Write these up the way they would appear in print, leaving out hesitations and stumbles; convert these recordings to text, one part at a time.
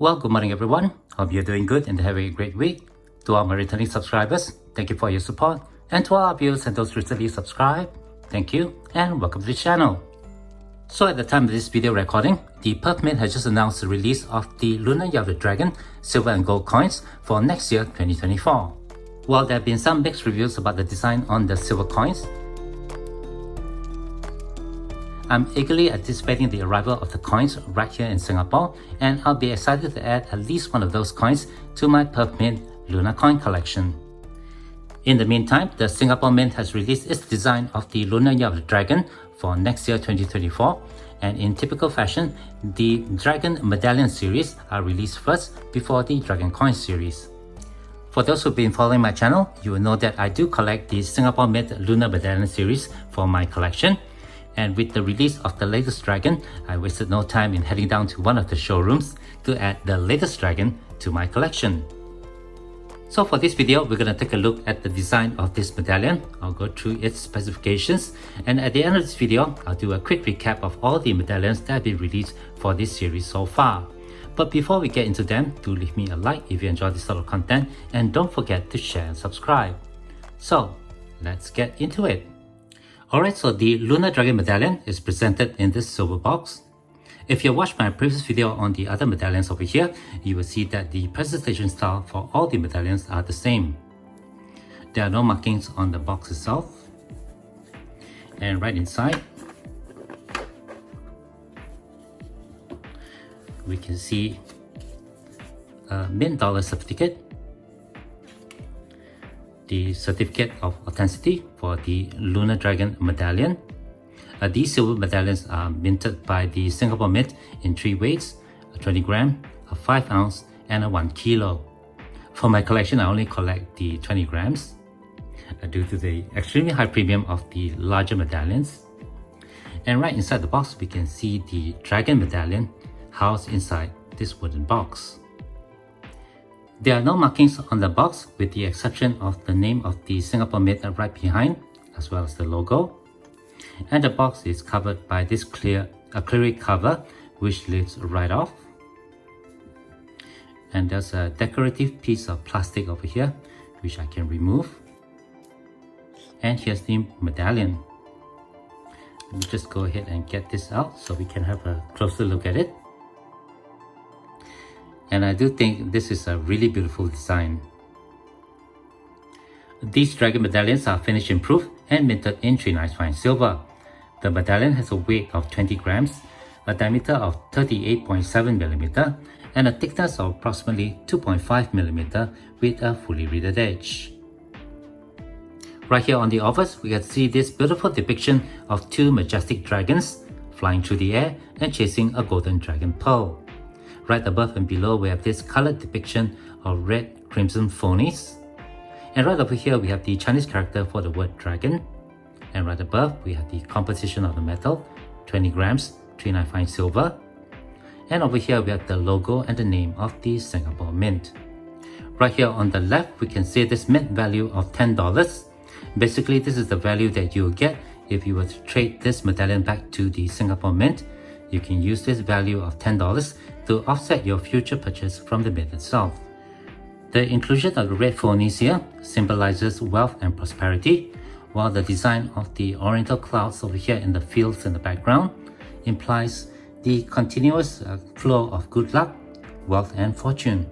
Well, good morning everyone. Hope you're doing good and having a great week. To all my returning subscribers, thank you for your support. And to all our viewers and those recently subscribed, thank you and welcome to the channel. So at the time of this video recording, the Perth Mint has just announced the release of the Lunar Dragon silver and gold coins for next year 2024. While there have been some mixed reviews about the design on the silver coins, I'm eagerly anticipating the arrival of the coins right here in Singapore, and I'll be excited to add at least one of those coins to my Perth Mint Lunar coin collection. In the meantime, the Singapore Mint has released its design of the Lunar Dragon for next year 2024, and in typical fashion, the Dragon Medallion series are released first before the Dragon Coin series. For those who've been following my channel, you will know that I do collect the Singapore Mint Lunar Medallion series for my collection. And with the release of the latest dragon, I wasted no time in heading down to one of the showrooms to add the latest dragon to my collection. So for this video, we're going to take a look at the design of this medallion. I'll go through its specifications, and at the end of this video, I'll do a quick recap of all the medallions that have been released for this series so far. But before we get into them, do leave me a like if you enjoy this sort of content, and don't forget to share and subscribe. So let's get into it. Alright, so the Lunar Dragon medallion is presented in this silver box. If you watched my previous video on the other medallions over here, you will see that the presentation style for all the medallions are the same. There are no markings on the box itself. And right inside, we can see a mint dollar certificate, the certificate of authenticity for the Lunar Dragon medallion. These silver medallions are minted by the Singapore Mint in 3 weights, a 20 gram, a 5 ounce and a 1 kilo. For my collection, I only collect the 20 grams due to the extremely high premium of the larger medallions. And right inside the box, we can see the Dragon medallion housed inside this wooden box. There are no markings on the box with the exception of the name of the Singapore Mint right behind, as well as the logo. And the box is covered by this clear acrylic cover which lifts right off. And there's a decorative piece of plastic over here which I can remove. And here's the medallion. Let me just go ahead and get this out so we can have a closer look at it. And I do think this is a really beautiful design. These dragon medallions are finished in proof and minted in 395 silver. The medallion has a weight of 20 grams, a diameter of 38.7mm, and a thickness of approximately 2.5mm with a fully reeded edge. Right here on the obverse, we can see this beautiful depiction of 2 majestic dragons flying through the air and chasing a golden dragon pearl. Right above and below, we have this colored depiction of red crimson phonies. And right over here, we have the Chinese character for the word dragon. And right above, we have the composition of the metal, 20 grams, 395 silver. And over here, we have the logo and the name of the Singapore Mint. Right here on the left, we can see this mint value of $10. Basically, this is the value that you will get if you were to trade this medallion back to the Singapore Mint. You can use this value of $10 to offset your future purchase from the mint itself. The inclusion of the red phonies here symbolizes wealth and prosperity, while the design of the oriental clouds over here in the fields in the background implies the continuous flow of good luck, wealth and fortune.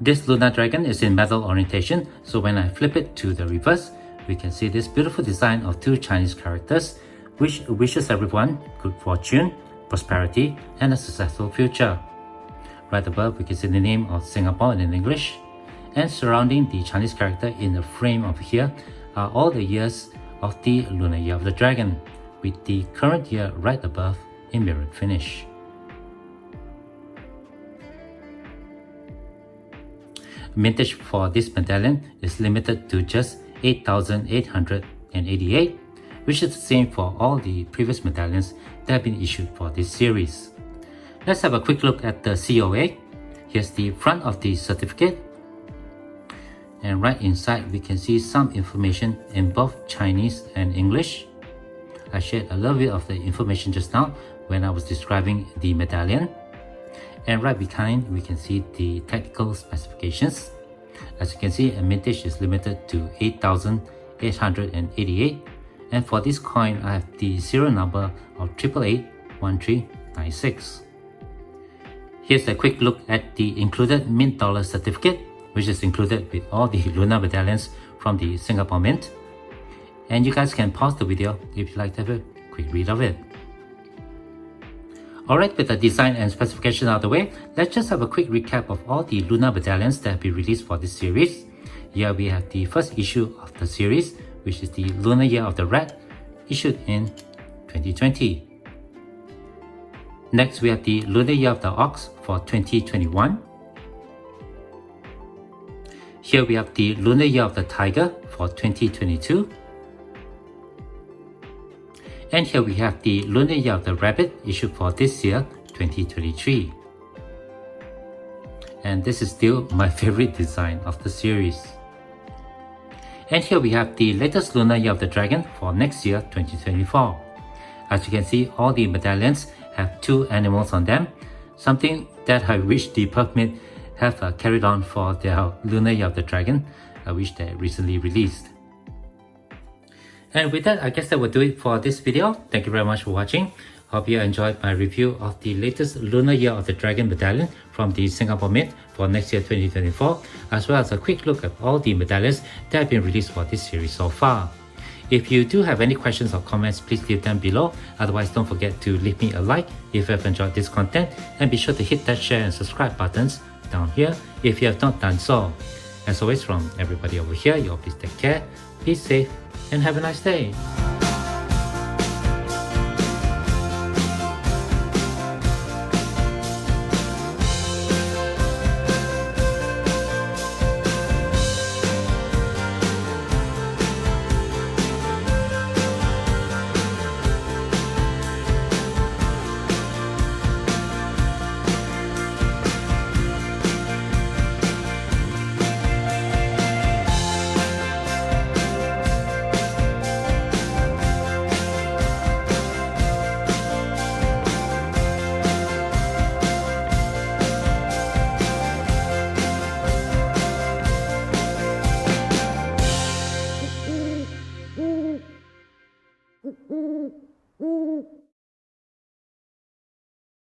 This Lunar Dragon is in medal orientation, so when I flip it to the reverse, we can see this beautiful design of 2 Chinese characters which wishes everyone good fortune, prosperity and a successful future. Right above, we can see the name of Singapore in English, and surrounding the Chinese character in the frame over here are all the years of the Lunar Year of the Dragon, with the current year right above in mirrored finish. Mintage for this medallion is limited to just 8,888, which is the same for all the previous medallions that have been issued for this series. Let's have a quick look at the COA. Here's the front of the certificate. And right inside, we can see some information in both Chinese and English. I shared a little bit of the information just now when I was describing the medallion. And right behind, we can see the technical specifications. As you can see, a mintage is limited to 8,888. And for this coin, I have the serial number of 8881396. Here's a quick look at the included Mint dollar certificate, which is included with all the lunar medallions from the Singapore Mint. And you guys can pause the video if you'd like to have a quick read of it. Alright, with the design and specification out of the way, let's just have a quick recap of all the lunar medallions that have been released for this series. Here we have the first issue of the series, which is the Lunar Year of the Rat, issued in 2020. Next, we have the Lunar Year of the Ox for 2021. Here we have the Lunar Year of the Tiger for 2022. And here we have the Lunar Year of the Rabbit issued for this year, 2023. And this is still my favorite design of the series. And here we have the latest Lunar Year of the Dragon for next year, 2024. As you can see, all the medallions have two animals on them, something that I wish the Perth Mint have carried on for their Lunar Year of the Dragon, which they recently released. And with that, I guess that will do it for this video. Thank you very much for watching. Hope you enjoyed my review of the latest Lunar Year of the Dragon medallion from the Singapore Mint for next year 2024, as well as a quick look at all the medallions that have been released for this series so far. If you do have any questions or comments, please leave them below. Otherwise, don't forget to leave me a like if you have enjoyed this content, and be sure to hit that share and subscribe buttons down here if you have not done so. As always, from everybody over here, you all please take care, be safe, and have a nice day. Mm-hmm.